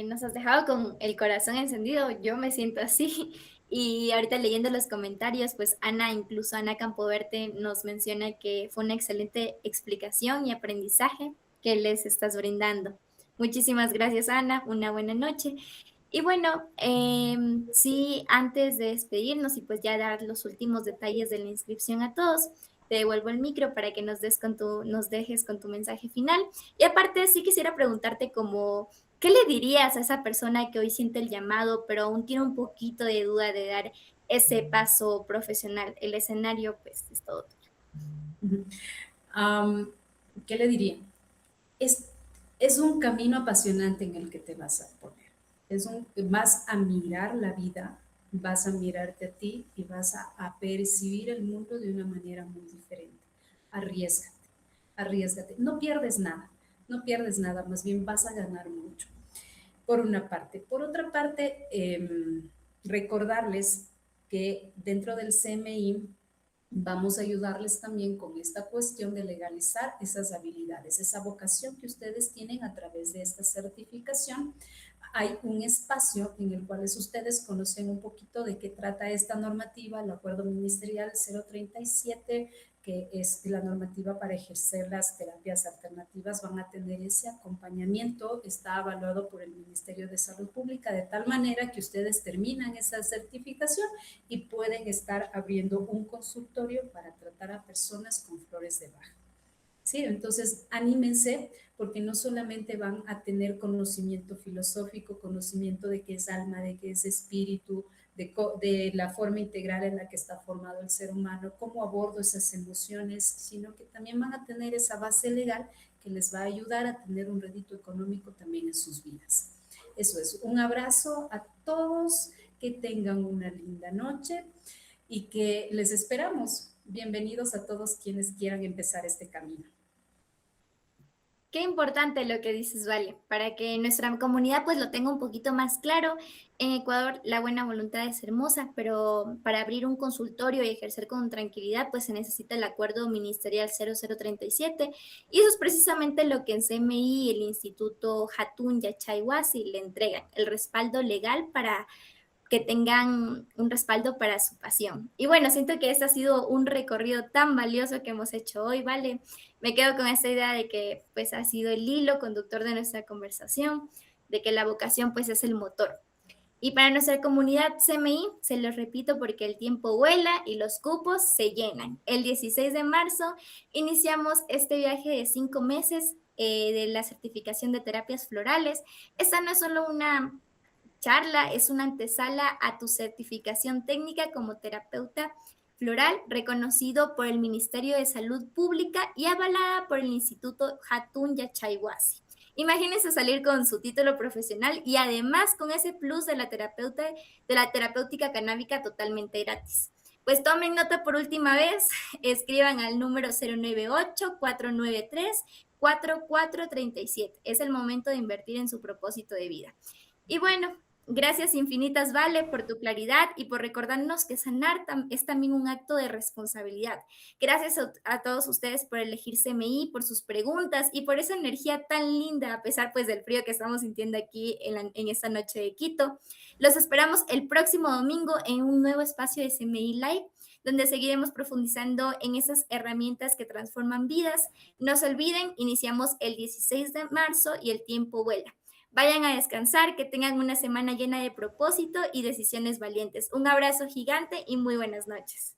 nos has dejado con el corazón encendido, yo me siento así. Y ahorita leyendo los comentarios, pues Ana, incluso Ana Campoverte nos menciona que fue una excelente explicación y aprendizaje que les estás brindando. Muchísimas gracias, Ana, una buena noche. Y bueno, sí, antes de despedirnos y pues ya dar los últimos detalles de la inscripción a todos, te devuelvo el micro para que nos dejes con tu mensaje final. Y aparte, sí quisiera preguntarte como, ¿qué le dirías a esa persona que hoy siente el llamado, pero aún tiene un poquito de duda de dar ese paso profesional? El escenario, pues, es todo tuyo. Um, ¿Qué le diría? Es, es un camino apasionante en el que te vas a poner. Vas a mirar la vida, vas a mirarte a ti y vas a percibir el mundo de una manera muy diferente. Arriesgate, arriesgate. No pierdes nada, no pierdes nada, más bien vas a ganar mucho, por una parte. Por otra parte, recordarles que dentro del CMI vamos a ayudarles también con esta cuestión de legalizar esas habilidades, esa vocación que ustedes tienen a través de esta certificación. Hay un espacio en el cual ustedes conocen un poquito de qué trata esta normativa, el Acuerdo Ministerial 037, que es la normativa para ejercer las terapias alternativas. Van a tener ese acompañamiento, está avaluado por el Ministerio de Salud Pública, de tal manera que ustedes terminan esa certificación y pueden estar abriendo un consultorio para tratar a personas con flores de Bach. Sí, entonces anímense porque no solamente van a tener conocimiento filosófico, conocimiento de qué es alma, de qué es espíritu, de la forma integral en la que está formado el ser humano, cómo abordo esas emociones, sino que también van a tener esa base legal que les va a ayudar a tener un rédito económico también en sus vidas. Eso es, un abrazo a todos, que tengan una linda noche y que les esperamos. Bienvenidos a todos quienes quieran empezar este camino. Qué importante lo que dices, Vale, para que nuestra comunidad pues lo tenga un poquito más claro. En Ecuador la buena voluntad es hermosa, pero para abrir un consultorio y ejercer con tranquilidad pues se necesita el acuerdo ministerial 0037 y eso es precisamente lo que en CMI y el Instituto Hatun Yachayhuasi le entregan, el respaldo legal para que tengan un respaldo para su pasión. Y bueno, siento que este ha sido un recorrido tan valioso que hemos hecho hoy, ¿vale? Me quedo con esta idea de que pues ha sido el hilo conductor de nuestra conversación, de que la vocación pues es el motor. Y para nuestra comunidad CMI, se los repito porque el tiempo vuela y los cupos se llenan. El 16 de marzo iniciamos este viaje de 5 meses de la certificación de terapias florales. Esta no es solo una charla, es una antesala a tu certificación técnica como terapeuta floral, reconocido por el Ministerio de Salud Pública y avalada por el Instituto Hatun Yachayhuasi. Imagínense salir con su título profesional y además con ese plus de la terapéutica canábica totalmente gratis. Pues tomen nota por última vez, escriban al número 098-493-4437. Es el momento de invertir en su propósito de vida. Y bueno, gracias infinitas, Vale, por tu claridad y por recordarnos que sanar es también un acto de responsabilidad. Gracias a todos ustedes por elegir CMI, por sus preguntas y por esa energía tan linda, a pesar pues del frío que estamos sintiendo aquí en esta noche de Quito. Los esperamos el próximo domingo en un nuevo espacio de CMI Live, donde seguiremos profundizando en esas herramientas que transforman vidas. No se olviden, iniciamos el 16 de marzo y el tiempo vuela. Vayan a descansar, que tengan una semana llena de propósito y decisiones valientes. Un abrazo gigante y muy buenas noches.